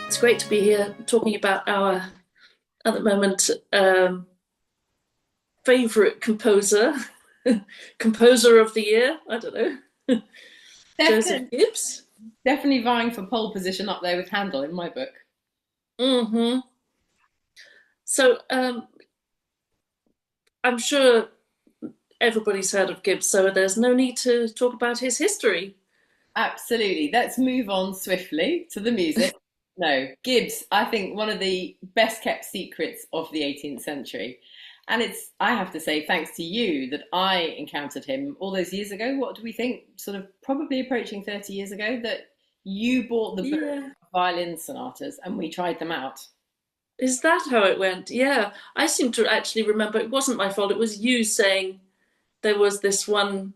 It's great to be here talking about our, at the moment, favourite composer, composer of the year, I don't know, Joseph Definitely, Gibbs. definitely vying for pole position up there with Handel in my book. Hmm. So I'm sure everybody's heard of Gibbs, so there's no need to talk about his history. Absolutely. Let's move on swiftly to the music. No, Gibbs, I think one of the best kept secrets of the 18th century. And it's, I have to say, thanks to you that I encountered him all those years ago. What do we think? Sort of probably approaching 30 years ago, that you bought the book Yeah. Violin Sonatas and we tried them out. Is that how it went? Yeah. I seem to actually remember it wasn't my fault. It was you saying there was this one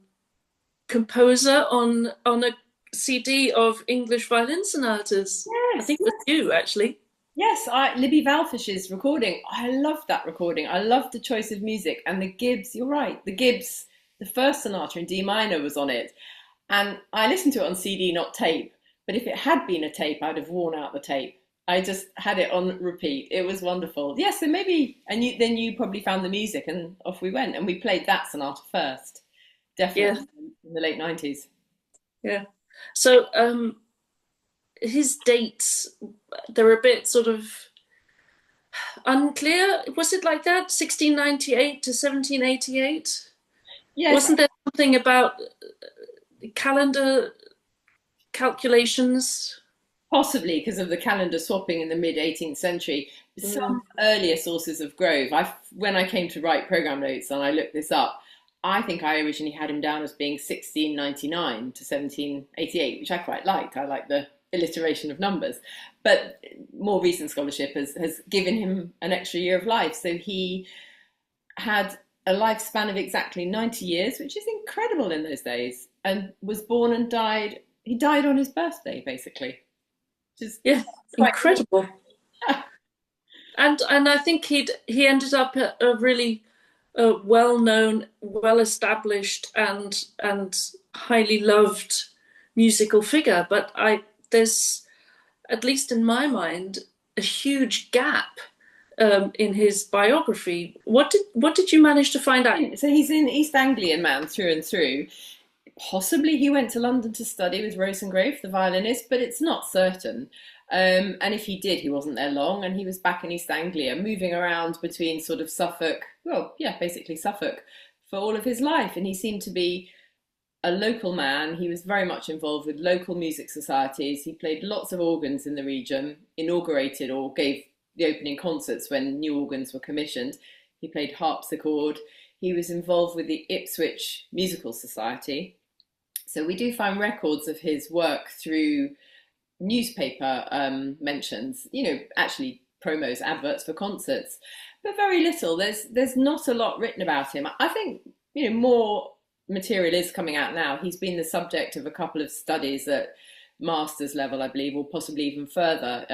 composer on a CD of English violin sonatas. I Yes, think it was you actually. yes, Libby Valfish's recording. I loved that recording. I loved the choice of music and the Gibbs. You're right, the Gibbs, the first sonata in D minor was on it, and I listened to it on CD, not tape. But if it had been a tape, I'd have worn out the tape. I just had it on repeat. It was wonderful. Yes, so maybe, and then you probably found the music, and off we went, and we played that sonata first, definitely Yeah, in the late 90s. yeah. So his dates, they're a bit sort of unclear. Was it like that? 1698 to 1788? Yes, Wasn't there something about calendar calculations? possibly because of the calendar swapping in the mid 18th century. Mm, Some earlier sources of Grove, when I came to write program notes and I looked this up, I think I originally had him down as being 1699 to 1788, which I quite liked. I like the alliteration of numbers. But more recent scholarship has given him an extra year of life. So he had a lifespan of exactly 90 years, which is incredible in those days, and was born and died. He died on his birthday, basically, which is yeah, quite cool. incredible. And I think he ended up a really well-known, well-established, and highly loved musical figure. But I there's, at least in my mind, a huge gap in his biography. What did you manage to find out? So he's an East Anglian man through and through. Possibly he went to London to study with Rosengrave, the violinist, but it's not certain. And if he did, he wasn't there long, and he was back in East Anglia, moving around between sort of Suffolk, well, yeah, basically Suffolk, for all of his life. And he seemed to be a local man. He was very much involved with local music societies. He played lots of organs in the region, inaugurated or gave the opening concerts when new organs were commissioned. He played harpsichord. He was involved with the Ipswich Musical Society. So we do find records of his work through newspaper mentions, actually promos, adverts for concerts, but very little. There's not a lot written about him. I think more material is coming out now. He's been the subject of a couple of studies at master's level, I believe, or possibly even further,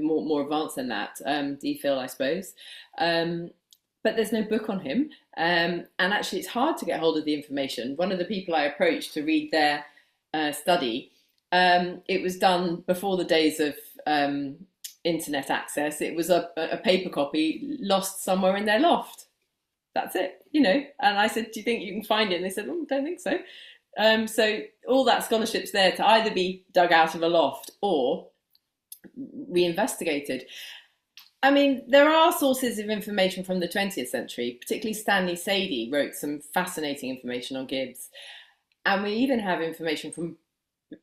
more advanced than that, DPhil, I suppose. But there's no book on him. And actually, it's hard to get hold of the information. One of the people I approached to read their study, it was done before the days of internet access. It was a paper copy lost somewhere in their loft. That's it. And I said, do you think you can find it? And they said, oh, don't think so. So all that scholarship's there to either be dug out of a loft or reinvestigated. I mean, there are sources of information from the 20th century, particularly Stanley Sadie wrote some fascinating information on Gibbs. And we even have information from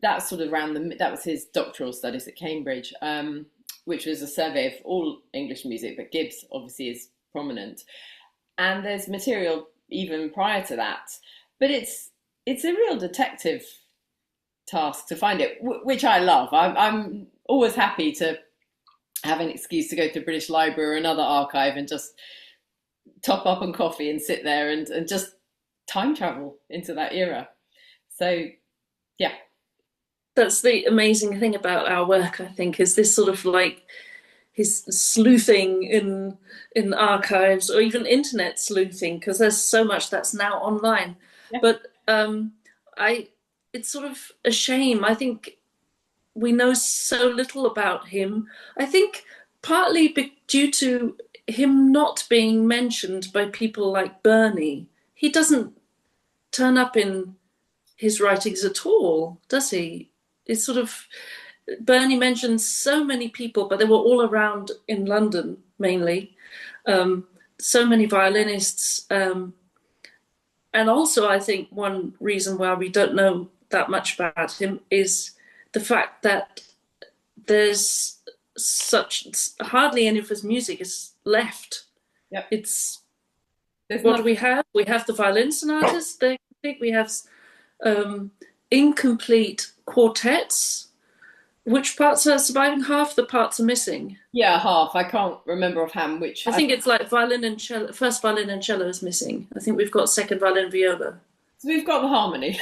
that sort of that was his doctoral studies at Cambridge, which was a survey of all English music, but Gibbs obviously is prominent. And there's material even prior to that. But it's a real detective task to find it, which I love. I'm always happy to have an excuse to go to the British Library or another archive and just top up on coffee and sit there and just time travel into that era. So, yeah. That's the amazing thing about our work, I think, is this sort of like his sleuthing in archives or even internet sleuthing, because there's so much that's now online. Yeah. But I it's sort of a shame. I think we know so little about him. I think partly due to him not being mentioned by people like Burney. He doesn't turn up in his writings at all, does he? It's sort of Burney mentions so many people, but they were all around in London mainly. So many violinists, and also I think one reason why we don't know that much about him is the fact that there's such hardly any of his music is left. Yep. It's There's what not. do we have? We have the violin sonatas. They're complete. We have incomplete quartets. Which parts are surviving? Half the parts are missing. Yeah, half. I can't remember offhand which. I think it's like violin and cello. First violin and cello is missing. I think we've got second violin and viola. So we've got the harmony.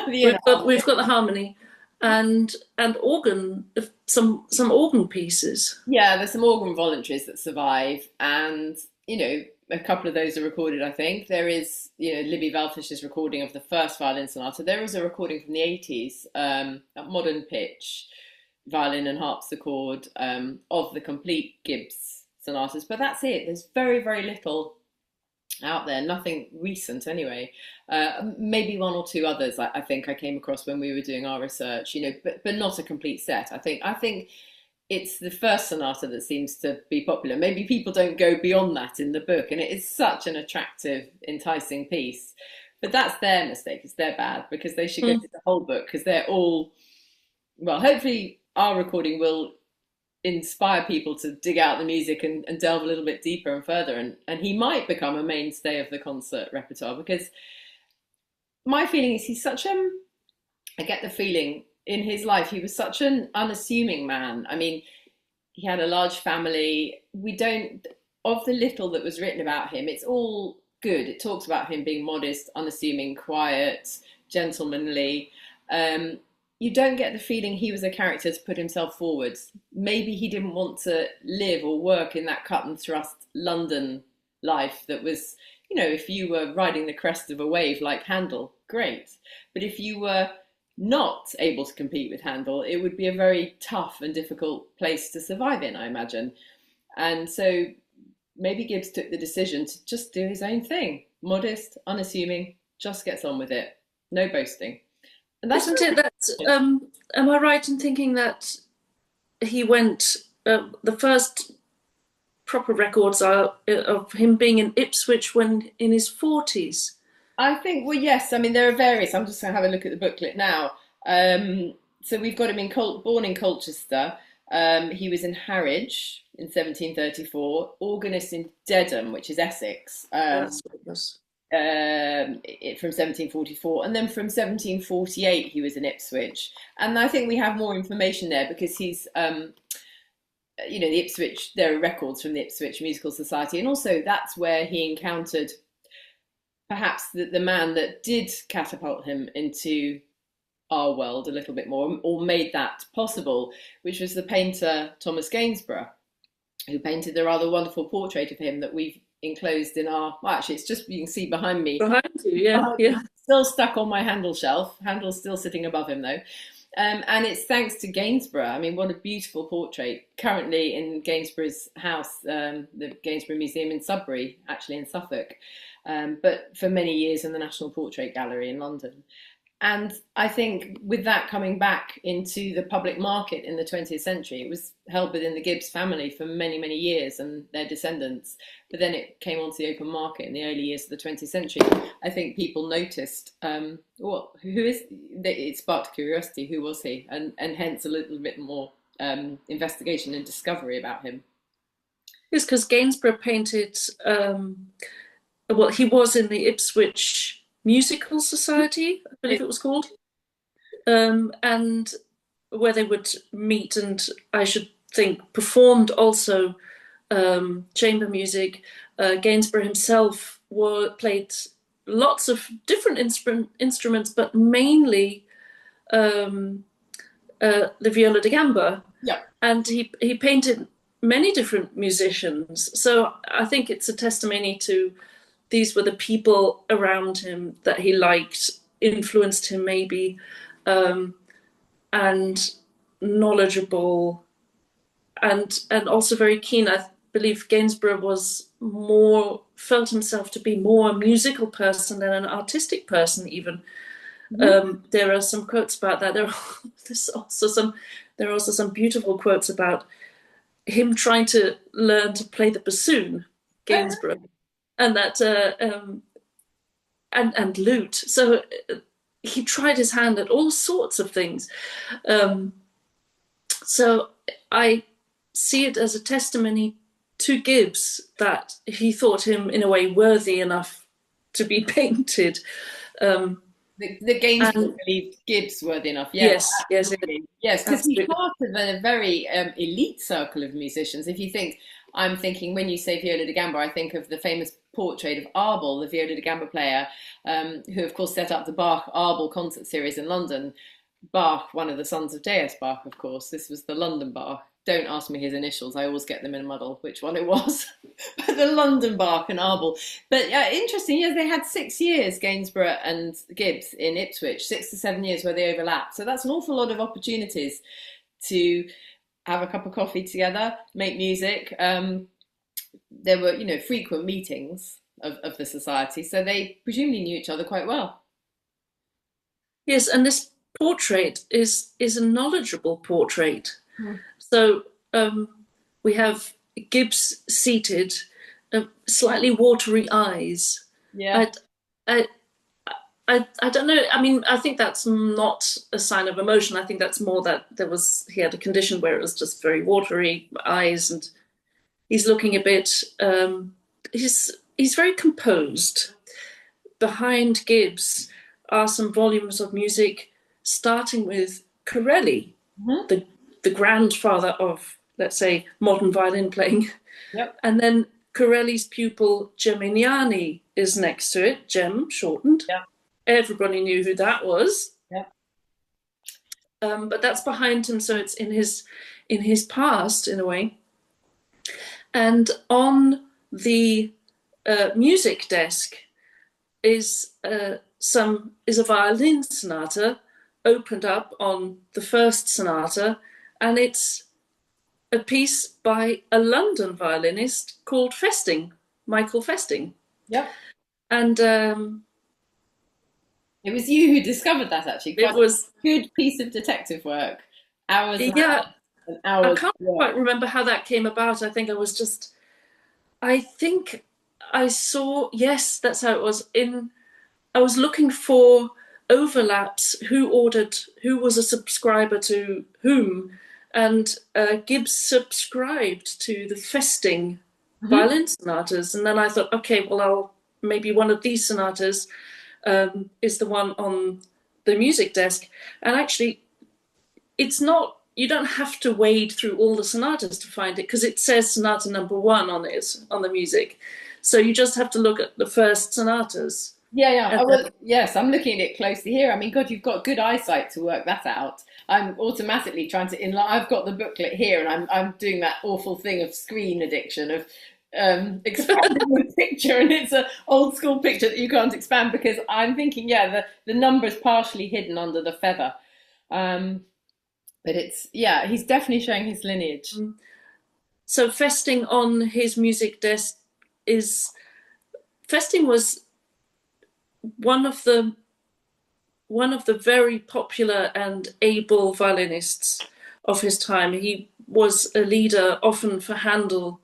We've got the harmony, and organ. Some organ pieces. Yeah, there's some organ voluntaries that survive, and a couple of those are recorded. I think there is Libby Valfish's recording of the first violin sonata. There is a recording from the 80s, at modern pitch, violin and harpsichord, of the complete Gibbs sonatas, but that's it. There's very, very little out there, nothing recent anyway. Maybe one or two others I think I came across when we were doing our research, but not a complete set. I think it's the first sonata that seems to be popular. Maybe people don't go beyond that in the book, and it is such an attractive, enticing piece. But that's their mistake, it's their bad, because they should go through the whole book, because they're all, well, hopefully our recording will inspire people to dig out the music and delve a little bit deeper and further, and he might become a mainstay of the concert repertoire, because my feeling is he's such I get the feeling in his life he was such an unassuming man. I mean, he had a large family. Of the little that was written about him, it's all good. It talks about him being modest, unassuming, quiet, gentlemanly. You don't get the feeling he was a character to put himself forwards. Maybe he didn't want to live or work in that cut and thrust London life that was, if you were riding the crest of a wave like Handel, great. But if you were not able to compete with Handel, it would be a very tough and difficult place to survive in, I imagine. And so maybe Gibbs took the decision to just do his own thing. Modest, unassuming, just gets on with it. No boasting. And that's Isn't it that, am I right in thinking that he went, the first proper records are of him being in Ipswich when in his 40s? I think, well, yes. I mean, there are various. I'm just going to have a look at the booklet now. So we've got him born in Colchester. He was in Harwich in 1734, organist in Dedham, which is Essex. That's what it was. From 1744, and then from 1748 he was in Ipswich, and I think we have more information there because he's the Ipswich, there are records from the Ipswich Musical Society, and also that's where he encountered perhaps the man that did catapult him into our world a little bit more, or made that possible, which was the painter Thomas Gainsborough, who painted the rather wonderful portrait of him that we've enclosed in our, well, actually it's just, you can see behind me. Behind you, yeah. Yeah. Still stuck on my Handel shelf. Handel's still sitting above him though. And it's thanks to Gainsborough. I mean, what a beautiful portrait. Currently in Gainsborough's house, the Gainsborough Museum in Sudbury, actually in Suffolk. But for many years in the National Portrait Gallery in London. And I think with that coming back into the public market in the 20th century, it was held within the Gibbs family for many, many years and their descendants. But then it came onto the open market in the early years of the 20th century. I think people noticed, it sparked curiosity, who was he? And hence a little bit more investigation and discovery about him. Yes, because Gainsborough painted, he was in the Ipswich Musical Society, I believe it was called, and where they would meet and I should think performed also chamber music. Gainsborough himself played lots of different instruments, but mainly the viola da gamba. Yeah. And he painted many different musicians. So I think it's a testimony to these were the people around him that he liked, influenced him maybe. And knowledgeable, and also very keen. I believe Gainsborough was more felt himself to be more a musical person than an artistic person. Even there are some quotes about that. There are also some beautiful quotes about him trying to learn to play the bassoon, Gainsborough, and that and lute. So he tried his hand at all sorts of things. So I see it as a testimony to Gibbs that he thought him in a way worthy enough to be painted. The Gainsborough believed Gibbs worthy enough. Yes, yes, yes, because he's part of a very elite circle of musicians. If you think, I'm thinking when you say viola da gamba, I think of the famous portrait of Arbel, the viola da gamba player, who of course set up the Bach Arbel concert series in London. Bach, one of the sons of J.S. Bach, of course. This was the London Bach. Don't ask me his initials. I always get them in a muddle, which one it was. But the London Bach and Arbel. But interesting, yes, they had 6 years, Gainsborough and Gibbs, in Ipswich, 6 to 7 years where they overlapped. So that's an awful lot of opportunities to have a cup of coffee together, make music. There were, frequent meetings of the society. So they presumably knew each other quite well. Yes, and this portrait is a knowledgeable portrait. So we have Gibbs seated, slightly watery eyes. Yeah. I don't know. I mean, I think that's not a sign of emotion. I think that's more that he had a condition where it was just very watery eyes, and he's looking a bit. He's very composed. Behind Gibbs are some volumes of music, starting with Corelli, the grandfather of, let's say, modern violin playing. Yep. And then Corelli's pupil Geminiani is next to it, Gem shortened. Yeah. Everybody knew who that was. Yeah. But that's behind him, so it's in his past in a way. And on the music desk is a violin sonata opened up on the first sonata, and it's a piece by a London violinist called Michael Festing. Yeah. And it was you who discovered that, actually. It was a good piece of detective work. Hours and hours. I can't quite remember how that came about. I think I saw, yes, that's how it was. I was looking for overlaps, who was a subscriber to whom, and Gibbs subscribed to the Festing violin sonatas, and then I thought, okay, well, maybe one of these sonatas is the one on the music desk. And actually, it's not, you don't have to wade through all the sonatas to find it, because it says sonata number 1 on the music. So you just have to look at the first sonatas. Yeah. Well, yes, I'm looking at it closely here. I mean, God, you've got good eyesight to work that out. I'm automatically trying to I've got the booklet here, and I'm doing that awful thing of screen addiction of expanding the picture, and it's an old school picture that you can't expand, because I'm thinking, the number is partially hidden under the feather. But he's definitely showing his lineage. So Festing on his music desk Festing was one of the very popular and able violinists of his time. He was a leader often for Handel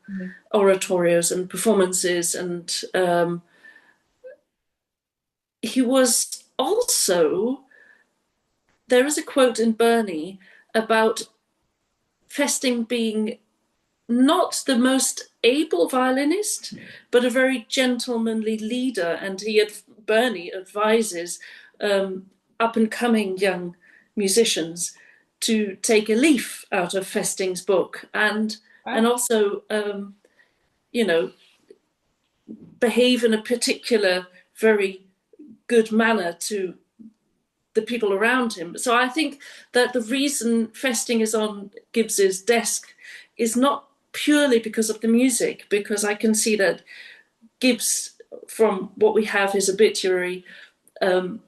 oratorios and performances, and he was also, there is a quote in Burney about Festing being not the most able violinist, but a very gentlemanly leader. And Burney advises up and coming young musicians to take a leaf out of Festing's book, and also behave in a particular very good manner to the people around him. So I think that the reason Festing is on Gibbs's desk is not purely because of the music, because I can see that Gibbs, from what we have, his obituary, the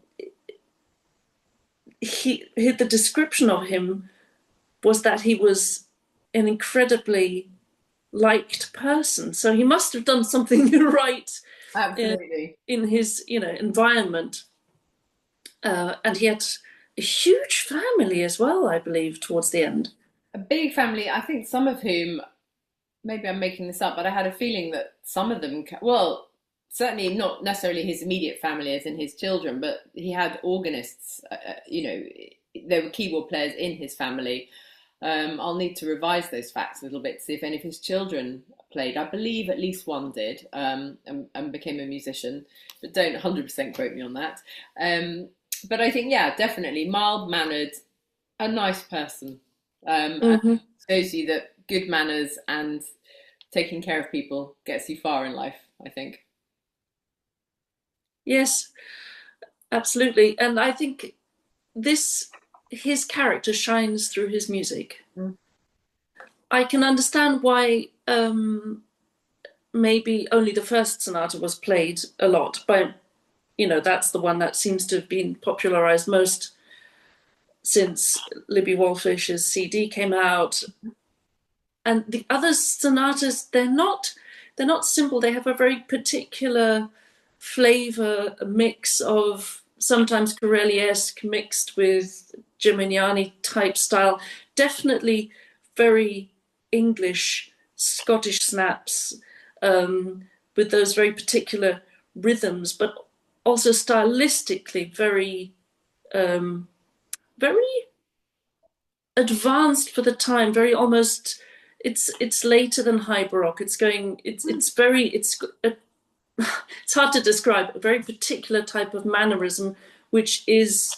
description of him was that he was an incredibly liked person. So he must have done something right Absolutely. in his, environment. And he had a huge family as well, I believe, towards the end. A big family, I think some of whom, maybe I'm making this up, but I had a feeling that some of them, well, certainly not necessarily his immediate family as in his children, but he had organists, there were keyboard players in his family. I'll need to revise those facts a little bit to see if any of his children played. I believe at least one did, and became a musician, but don't 100% quote me on that. But I think, yeah, definitely mild-mannered, a nice person. And shows you that good manners and taking care of people gets you far in life, I think. Yes, absolutely. And I think his character shines through his music. Mm. I can understand why maybe only the first sonata was played a lot, but that's the one that seems to have been popularized most since Libby Wallfish's CD came out. And the other sonatas, they're not simple. They have a very particular flavor, a mix of sometimes Corelli-esque mixed with Gimignani type style, definitely very English, Scottish snaps, with those very particular rhythms, but also stylistically very very advanced for the time, very almost, it's later than high baroque. It's hard to describe, a very particular type of mannerism, which is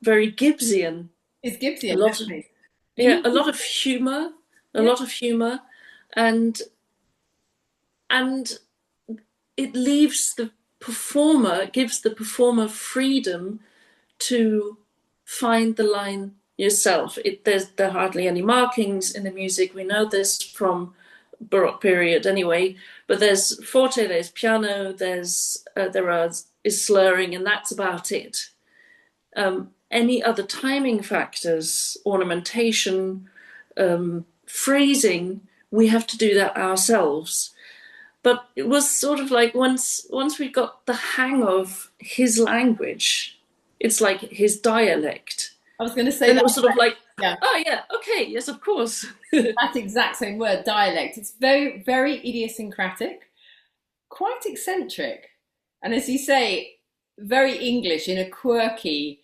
very Gibbs-ian. It's Gibbs-ian, definitely. A lot of humor, and it gives the performer freedom to find the line yourself. There are hardly any markings in the music. We know this from Baroque period anyway, but there's forte, there's piano, is slurring, and that's about it. Any other timing factors, ornamentation, phrasing, we have to do that ourselves. But it was sort of like once we got the hang of his language, it's like his dialect. I was going to say that. It was sort of like, yeah. Oh yeah, okay, yes, of course. That exact same word, dialect. It's very, very idiosyncratic, quite eccentric, and as you say, very English in a quirky,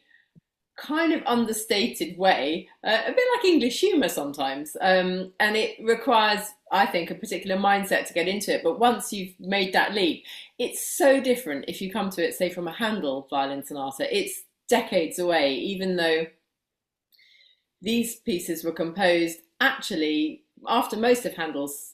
kind of understated way, a bit like English humour sometimes. And it requires, I think, a particular mindset to get into it. But once you've made that leap, it's so different if you come to it, say, from a Handel violin sonata. It's decades away, even though these pieces were composed actually after most of Handel's,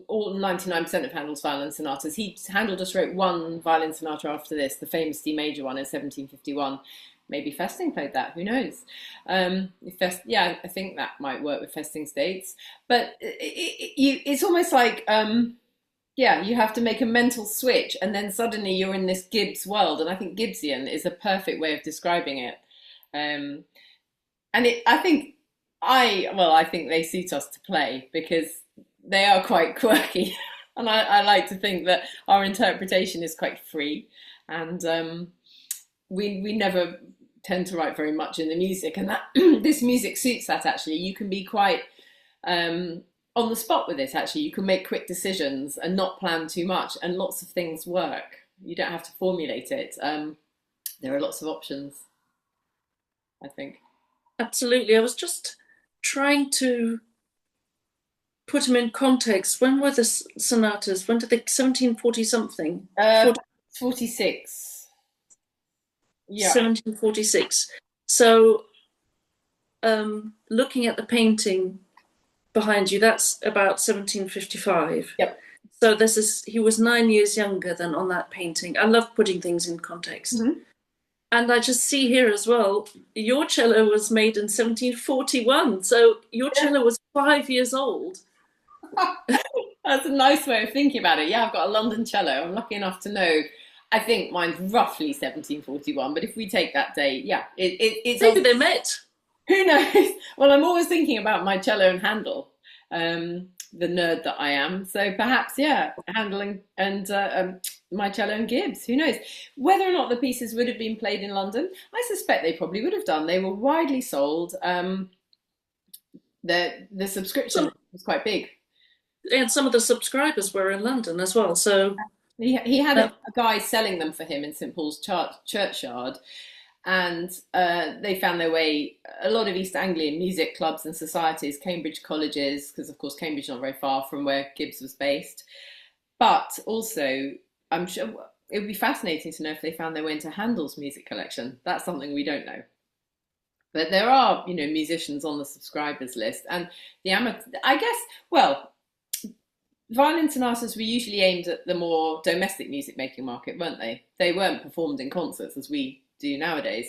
all 99% of Handel's violin sonatas. Handel just wrote one violin sonata after this, the famous D major one in 1751. Maybe Festing played that, who knows? I think that might work with Festing's dates. But it's almost like, you have to make a mental switch, and then suddenly you're in this Gibbs world. And I think Gibbs-ian is a perfect way of describing it. I think they suit us to play because they are quite quirky. And I like to think that our interpretation is quite free. And we never tend to write very much in the music. And that this music suits that, actually. You can be quite on the spot with it, actually. You can make quick decisions and not plan too much. And lots of things work. You don't have to formulate it. There are lots of options, I think. Absolutely. I was just trying to put them in context. When were the sonatas? When did they, 1740 something? 46. Yeah. 1746. So looking at the painting behind you, that's about 1755. Yep. So he was 9 years younger than on that painting. I love putting things in context. Mm-hmm. And I just see here as well, your cello was made in 1741. So your cello was 5 years old. That's a nice way of thinking about it. Yeah, I've got a London cello. I'm lucky enough to know, I think mine's roughly 1741. But if we take that date, yeah, it's... Maybe they met. Who knows? Well, I'm always thinking about my cello and Handel, the nerd that I am. So perhaps, yeah, Handel and my cello and Gibbs. Who knows? Whether or not the pieces would have been played in London, I suspect they probably would have done. They were widely sold. The subscription Some, was quite big. and some of the subscribers were in London as well. So He had uh, a guy selling them for him in St Paul's Churchyard, and they found their way. A lot of East Anglian music clubs and societies, Cambridge colleges, because of course Cambridge is not very far from where Gibbs was based. But also, I'm sure it would be fascinating to know if they found their way into Handel's music collection. That's something we don't know. But there are, musicians on the subscribers list, and the amateur. I guess, well, violin sonatas were usually aimed at the more domestic music making market, weren't they? They weren't performed in concerts as we do nowadays.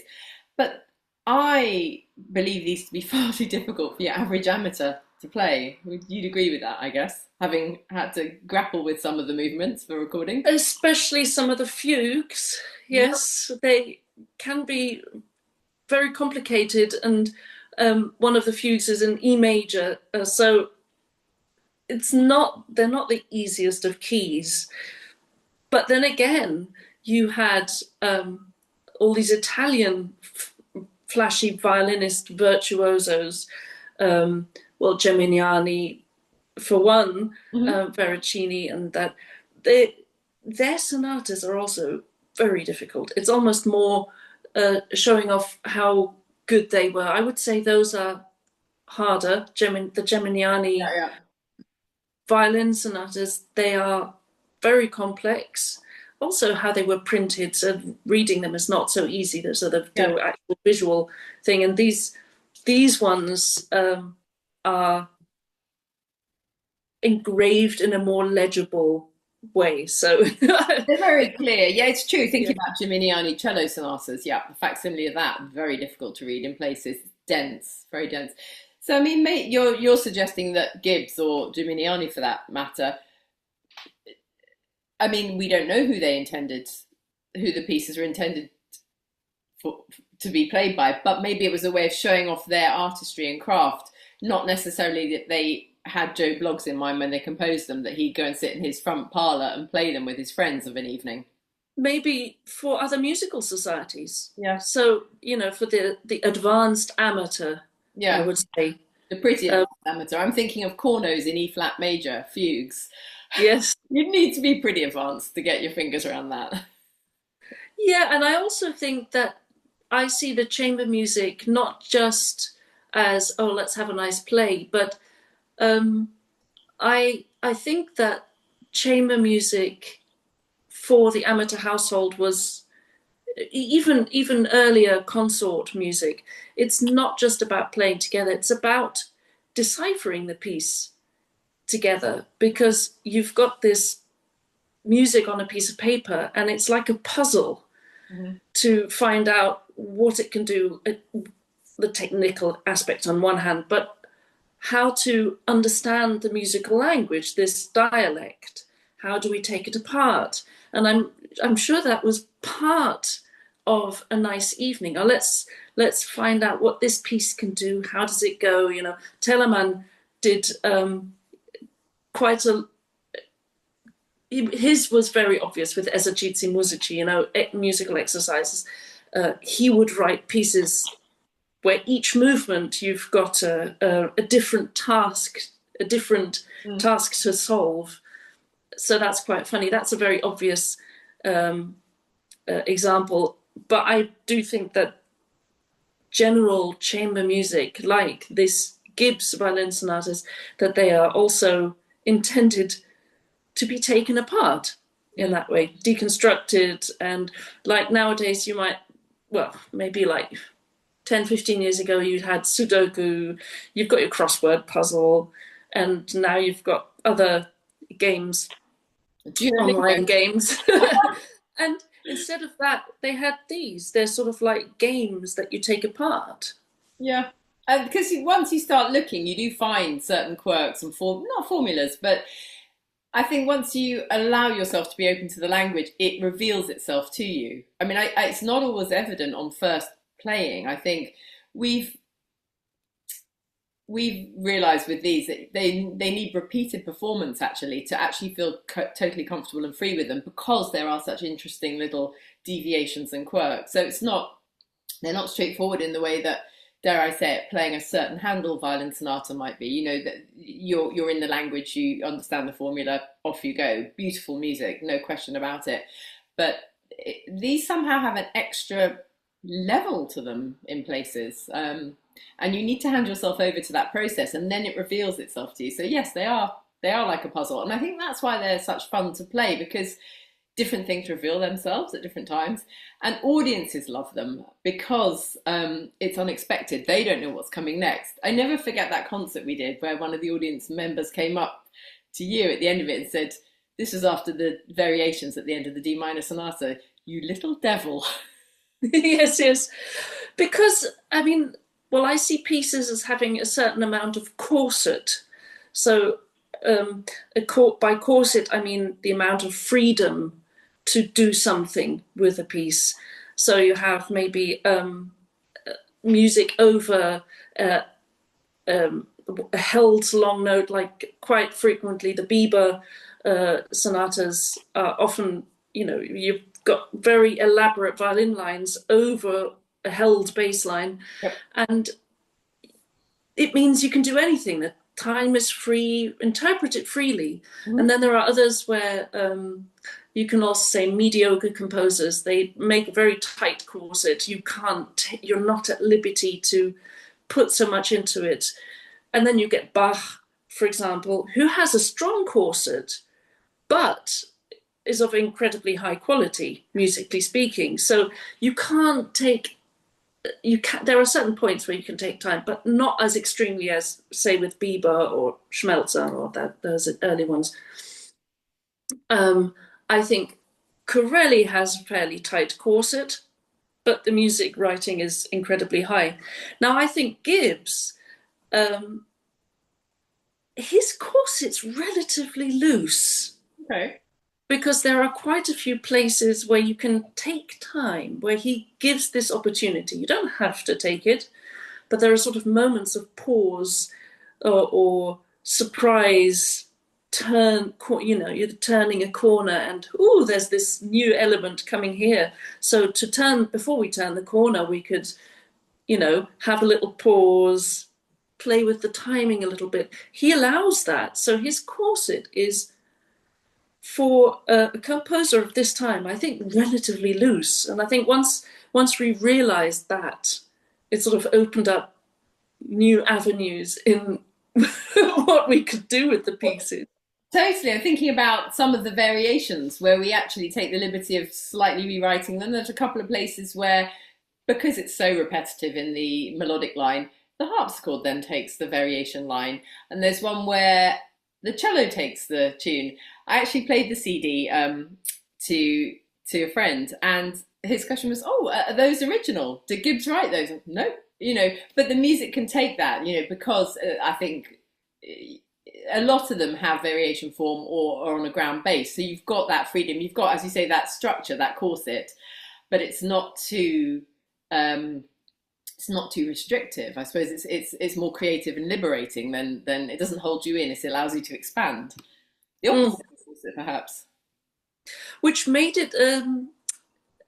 But I believe these to be far too difficult for your average amateur to play. You'd agree with that, I guess, having had to grapple with some of the movements for recording. especially some of the fugues, Yeah. yes, they can be very complicated, and one of the fugues is in E major, so they're not the easiest of keys. But then again, you had all these Italian flashy violinist virtuosos, well, Geminiani for one, Mhm. Veracini, and that their sonatas are also very difficult. It's almost more showing off how good they were. I would say those are harder. The Yeah, Geminiani yeah. violin sonatas, they are very complex. Also, how they were printed, so reading them is not so easy. There's the Yeah. actual visual thing, and these ones are engraved in a more legible way. So, They're very clear. Yeah, it's true. yeah, Thinking about Gimignani cello sonatas, yeah, the facsimile of that, very difficult to read in places. Dense, very dense. So, I mean, mate, you're suggesting that Gibbs or Gimignani, for that matter, I mean, we don't know who the pieces were intended for, to be played by, but maybe it was a way of showing off their artistry and craft, not necessarily that they had Joe Bloggs in mind when they composed them, that he'd go and sit in his front parlour and play them with his friends of an evening. maybe for other musical societies. Yeah. So, for the advanced amateur, I Yeah, would say. the pretty Um, advanced amateur. I'm thinking of cornos in E flat major, fugues. yes. You'd need to be pretty advanced to get your fingers around that. Yeah, and I also think that I see the chamber music not just as, oh, let's have a nice play, but um, I think that chamber music for the amateur household was even earlier consort music. It's not just about playing together, it's about deciphering the piece together, because you've got this music on a piece of paper and it's like a puzzle Mhm. to find out what it can do, the technical aspect on one hand, but how to understand the musical language, this dialect. How do we take it apart? And I'm sure that was part of a nice evening. Oh, let's find out what this piece can do. How does it go? Telemann did quite a. His was very obvious with esercizi musici, musical exercises. He would write pieces where each movement you've got a different task, a different Mm. task to solve. So that's quite funny. That's a very obvious example. But I do think that general chamber music, like this Gibbs violin sonatas, that they are also intended to be taken apart in Mm. that way, deconstructed. And like nowadays, you might, well, maybe like 10, 15 years ago, you had Sudoku, you've got your crossword puzzle, and now you've got other games, online Duolingo. games. And instead of that, they had these. They're sort of like games that you take apart. Yeah. And because once you start looking, you do find certain quirks and not formulas, but I think once you allow yourself to be open to the language, it reveals itself to you. I mean, it's not always evident on first playing. I think we've we've realized with these that they need repeated performance actually to actually feel totally comfortable and free with them, because there are such interesting little deviations and quirks. So they're not straightforward in the way that, dare I say it, playing a certain Handel violin sonata might be. You know, that you're in the language, you understand the formula, off you go. Beautiful music, no question about it. But these somehow have an extra level to them in places. And you need to hand yourself over to that process, and then it reveals itself to you. So yes, they are like a puzzle, and I think that's why they're such fun to play, because different things reveal themselves at different times, and audiences love them because it's unexpected. They don't know what's coming next. I never forget that concert we did where one of the audience members came up to you at the end of it and said, this was after the variations at the end of the D minor sonata, "You little devil." Yes, yes. Because, I mean, well, I see pieces as having a certain amount of corset. So by corset, I mean the amount of freedom to do something with a piece. So you have maybe music over a held long note, like quite frequently the Bieber sonatas are often, you know, you've got very elaborate violin lines over a held bass line. Yep. And it means you can do anything. The time is free, interpret it freely. Mm-hmm. And then there are others where you can also say mediocre composers, they make a very tight corset. You're not at liberty to put so much into it. And then you get Bach, for example, who has a strong corset, but is of incredibly high quality, musically speaking. So you can't take, there are certain points where you can take time, but not as extremely as, say, with Bieber or Schmelzer or those early ones. I think Corelli has a fairly tight corset, but the music writing is incredibly high. Now, I think Gibbs, his corset's relatively loose. Okay. Because there are quite a few places where you can take time, where he gives this opportunity. You don't have to take it, but there are sort of moments of pause or surprise, you're turning a corner and, ooh, there's this new element coming here. So before we turn the corner, we could, have a little pause, play with the timing a little bit. He allows that. So his corset is, for a composer of this time, I think relatively loose. And I think once we realized that, it sort of opened up new avenues in what we could do with the pieces. Totally. I'm thinking about some of the variations where we actually take the liberty of slightly rewriting them. There's a couple of places where, because it's so repetitive in the melodic line, the harpsichord then takes the variation line. And there's one where the cello takes the tune. I actually played the CD to a friend, and his question was, "Oh, are those original? Did Gibbs write those?" No, but the music can take that, because I think a lot of them have variation form or on a ground bass. So you've got that freedom. You've got, as you say, that structure, that corset, but it's not too restrictive. I suppose it's more creative and liberating than it doesn't hold you in. It allows you to expand. The opposite, perhaps. Which made it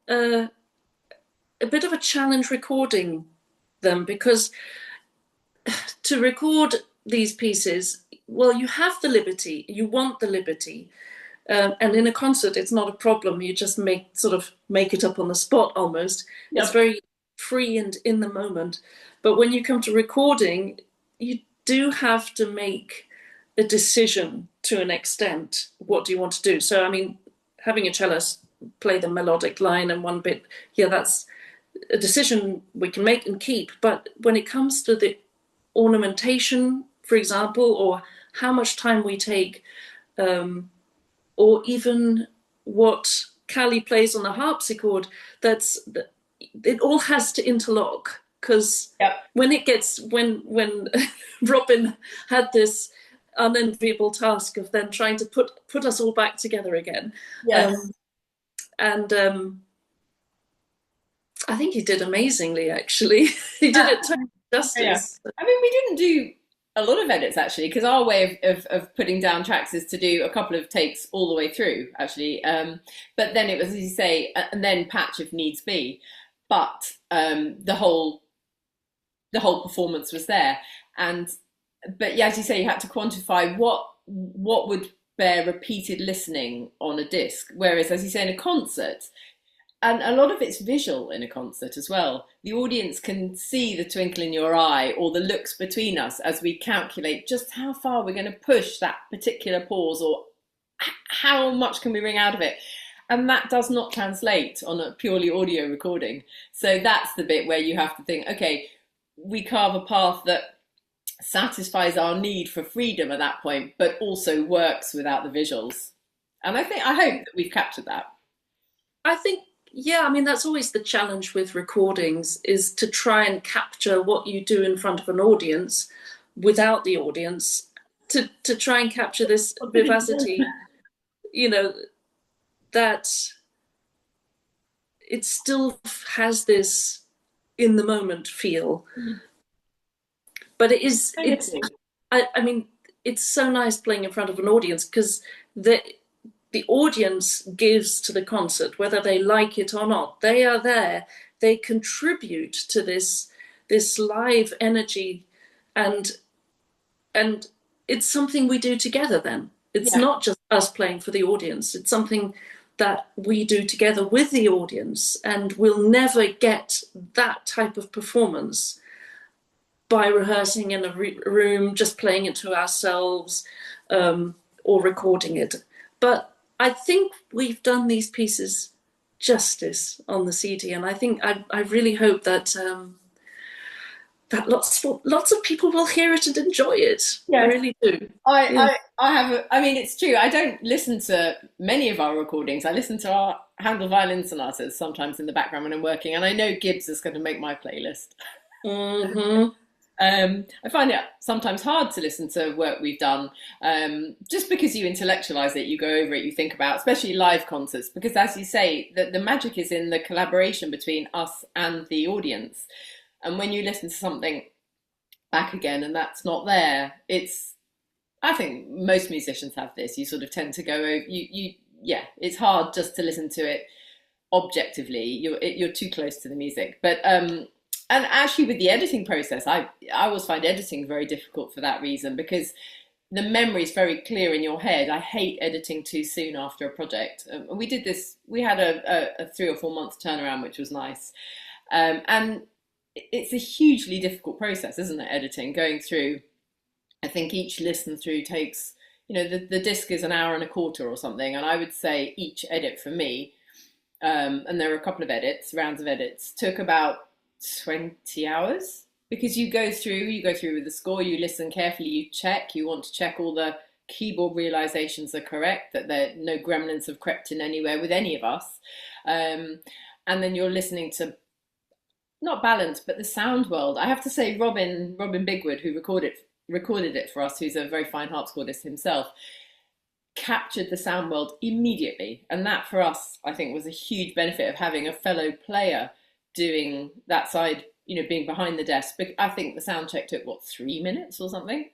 a bit of a challenge recording them, because to record these pieces, well, you have the liberty, you want the liberty, and in a concert it's not a problem. You just make it up on the spot almost. Yep. It's very free and in the moment. But when you come to recording, you do have to make a decision to an extent. What do you want to do? So, I mean, having a cellist play the melodic line and one bit, that's a decision we can make and keep. But when it comes to the ornamentation, for example, or how much time we take, or even what Callie plays on the harpsichord, it all has to interlock. Because when Robin had this unenviable task of then trying to put us all back together again. Yes. I think he did amazingly, actually. He did it to justice. Yeah. I mean, we didn't do a lot of edits actually, because our way of putting down tracks is to do a couple of takes all the way through actually. But then it was, as you say, and then patch if needs be. But the whole performance was there. And but yeah, as you say, you had to quantify what would bear repeated listening on a disc. Whereas, as you say, in a concert, and a lot of it's visual in a concert as well. The audience can see the twinkle in your eye or the looks between us as we calculate just how far we're going to push that particular pause, or how much can we wring out of it. And that does not translate on a purely audio recording. So that's the bit where you have to think, okay, we carve a path that satisfies our need for freedom at that point, but also works without the visuals. And I hope that we've captured that. I think, yeah, I mean, that's always the challenge with recordings, is to try and capture what you do in front of an audience without the audience, to try and capture this vivacity, you know, that it still has this in the moment feel. But I mean, it's so nice playing in front of an audience, because the audience gives to the concert, whether they like it or not. They are there. They contribute to this live energy, and it's something we do together. Then it's not just us playing for the audience. It's something that we do together with the audience, and we'll never get that type of performance by rehearsing in a room, just playing it to ourselves, or recording it. But I think we've done these pieces justice on the CD, and I think I really hope that that lots of people will hear it and enjoy it. Yeah. I really do. I mean, it's true. I don't listen to many of our recordings. I listen to our Handel violin sonatas sometimes in the background when I'm working, and I know Gibbs is going to make my playlist. Mm-hmm. I find it sometimes hard to listen to work we've done, just because you intellectualize it, you go over it, you think about, especially live concerts, because as you say, the magic is in the collaboration between us and the audience. And when you listen to something back again and that's not there, I think most musicians have this. You sort of tend to go over, it's hard just to listen to it objectively. You're too close to the music. But and actually with the editing process, I always find editing very difficult for that reason, because the memory is very clear in your head. I hate editing too soon after a project. We did this, we had a 3 or 4 month turnaround, which was nice. And it's a hugely difficult process, isn't it, editing? Going through, I think each listen through takes, the disc is an hour and a quarter or something. And I would say each edit for me, and there were a couple of rounds of edits, took about 20 hours, because you go through with the score, you listen carefully, you want to check all the keyboard realizations are correct, that there no gremlins have crept in anywhere with any of us, and then you're listening to not balance but the sound world. I have to say, Robin Bigwood, who recorded it for us, who's a very fine harpsichordist himself, captured the sound world immediately, and that for us I think was a huge benefit of having a fellow player doing that side, being behind the desk. But I think the sound check took 3 minutes or something,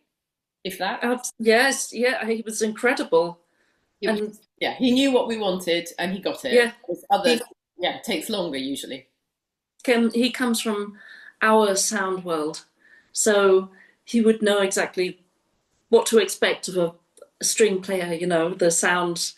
if that. Yes, yeah, he was incredible. He knew what we wanted and he got it. Yeah, others, it takes longer usually. He comes from our sound world, so he would know exactly what to expect of a string player, the sounds,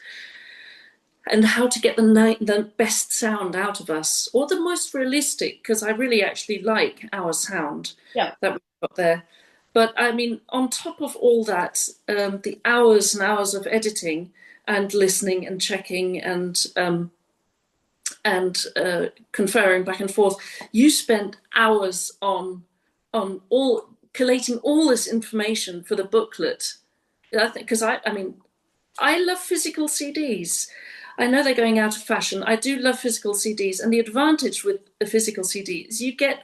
and how to get the best sound out of us, or the most realistic, because I really actually like our sound that we've got there. But I mean, on top of all that, the hours and hours of editing and listening and checking and conferring back and forth, you spent hours on all collating all this information for the booklet. I think, because I love physical CDs. I know they're going out of fashion. I do love physical CDs, and the advantage with a physical CD is you get,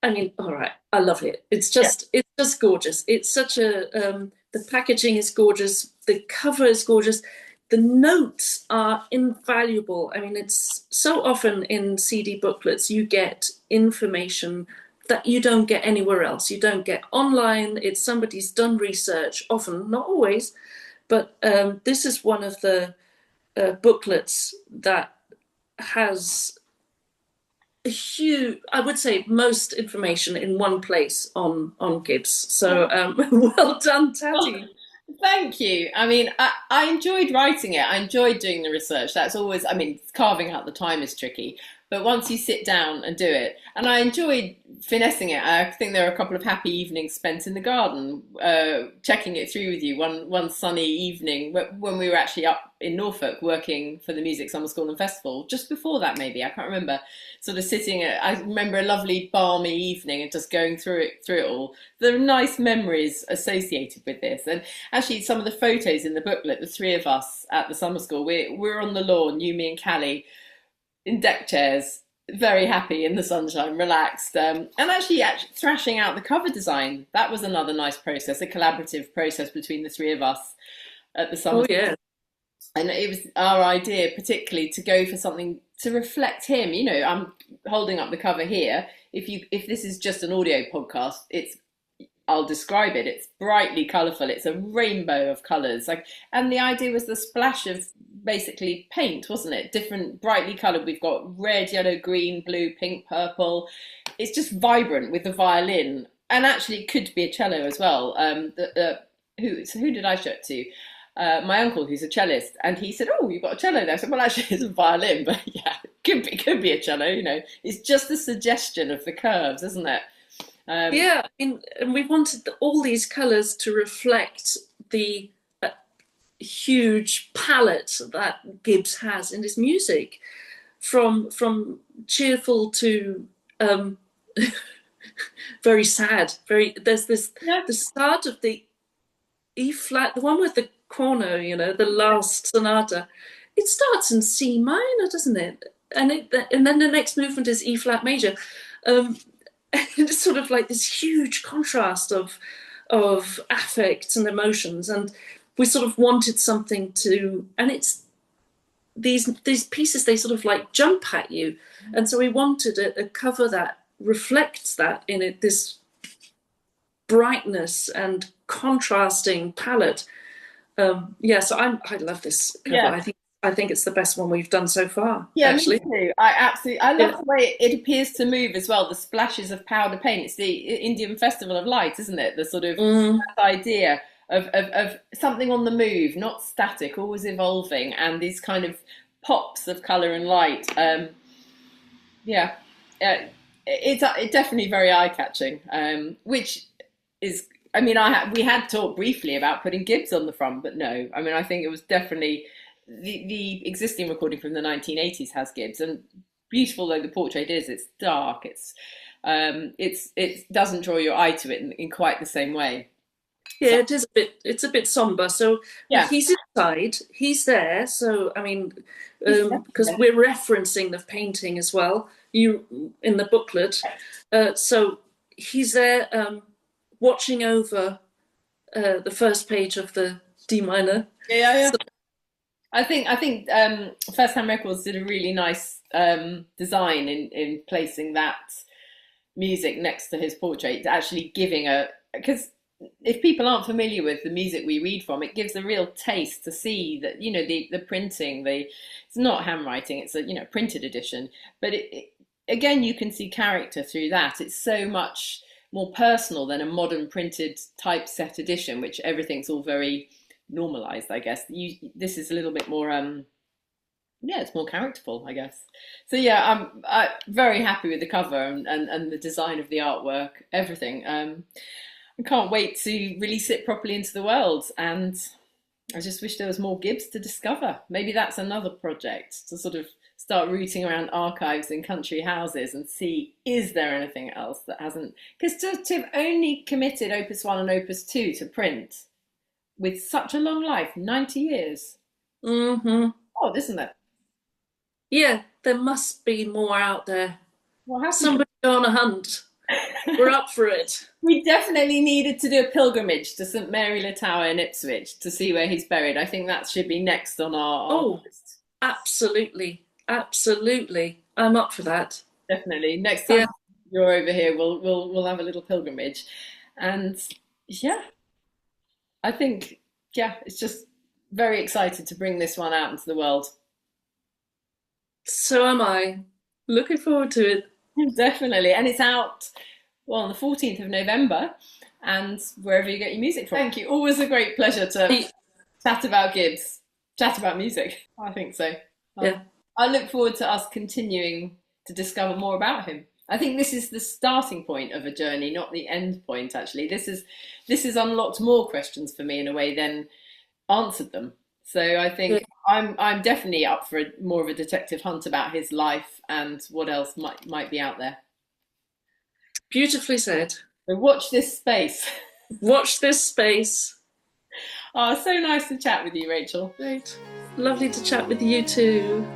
all right, I love it. It's just gorgeous. It's such the packaging is gorgeous. The cover is gorgeous. The notes are invaluable. It's so often in CD booklets, you get information that you don't get anywhere else. You don't get online. It's somebody's done research, often, not always, but this is one of the booklets that has a huge, I would say, most information in one place on Gibbs. So well done, Tatty. Thank you. I mean, I enjoyed writing it. I enjoyed doing the research. That's always, I mean, carving out the time is tricky, but once you sit down and do it, and I enjoyed finessing it. I think there are a couple of happy evenings spent in the garden, checking it through with you. One sunny evening when we were actually up in Norfolk working for the Music Summer School and Festival. Just before that, maybe I can't remember. Sort of sitting. I remember a lovely balmy evening and just going through it all. There are nice memories associated with this, and actually some of the photos in the booklet. The three of us at the summer school. We're on the lawn, you, me, and Callie, in deck chairs, very happy in the sunshine, relaxed, and actually thrashing out the cover design. That was another nice process, a collaborative process between the three of us at the summer. Oh yeah. And it was our idea, particularly, to go for something to reflect him. You know, I'm holding up the cover here. If this is just an audio podcast, I'll describe it. It's brightly colourful. It's a rainbow of colours. And the idea was the splash of basically paint, wasn't it? Different, brightly coloured. We've got red, yellow, green, blue, pink, purple. It's just vibrant with the violin, and actually it could be a cello as well. Who did I show it to? My uncle, who's a cellist, and he said, "Oh, you've got a cello there." I said, "Well, actually, it's a violin, but yeah, could be a cello. You know, it's just the suggestion of the curves, isn't it?" Yeah, and we wanted all these colours to reflect the huge palette that Gibbs has in his music, from cheerful to very sad. There's this the start of the E flat, the one with the corner, you know, the last sonata. It starts in C minor, doesn't it? And then the next movement is E flat major. It's sort of like this huge contrast of affects and emotions, and we sort of wanted something to, and it's these pieces, they sort of like jump at you, and so we wanted a cover that reflects that in it, this brightness and contrasting palette. So I love this cover. Yeah. I think it's the best one we've done so far. Yeah, actually. me too. I love the way it appears to move as well. The splashes of powder paint. It's the Indian Festival of Light, isn't it? The sort of that idea of something on the move, not static, always evolving, and these kind of pops of colour and light. It's definitely very eye-catching, which is, I mean, we had talked briefly about putting Gibbs on the front, but no. I mean, I think it was definitely the existing recording from the 1980s has Gibbs, and beautiful though the portrait is, it's dark. It doesn't draw your eye to it in quite the same way. Yeah, it's a bit somber. So yeah, he's inside, he's there. So I mean, because we're referencing the painting as well, you in the booklet. So he's there, watching over the first page of the D minor. Yeah. So, I think First Hand Records did a really nice design in placing that music next to his portrait, actually giving because if people aren't familiar with the music we read from, it gives a real taste to see that, you know, the printing, it's not handwriting, it's a, you know, printed edition, but again, you can see character through that. It's so much more personal than a modern printed typeset edition, which everything's all very normalized, I guess. This is a little bit more it's more characterful, I guess. So yeah, I'm very happy with the cover and the design of the artwork, everything. I can't wait to release it properly into the world, and I just wish there was more Gibbs to discover. Maybe that's another project, to sort of start rooting around archives in country houses and see, is there anything else that hasn't, because to have only committed Opus 1 and Opus 2 to print with such a long life, 90 years. Mm-hmm. Oh, isn't it? Yeah, there must be more out there. What happened? Somebody on a hunt. We're up for it. We definitely needed to do a pilgrimage to St Mary Le Tower in Ipswich to see where he's buried. I think that should be next on our list. Absolutely. I'm up for that. Definitely. Next time you're over here. We'll have a little pilgrimage, and yeah, I think yeah, it's just very excited to bring this one out into the world. So am I. Looking forward to it. Definitely, and it's out well on the 14th of November, and wherever you get your music from. Thank you. Always a great pleasure to chat about Gibbs, chat about music. I think so. Yeah. I look forward to us continuing to discover more about him. I think this is the starting point of a journey, not the end point. Actually, this has unlocked more questions for me in a way than answered them. So I think I'm definitely up for more of a detective hunt about his life and what else might be out there. Beautifully said. So watch this space. Watch this space. Oh, so nice to chat with you, Rachel. Great. Lovely to chat with you too.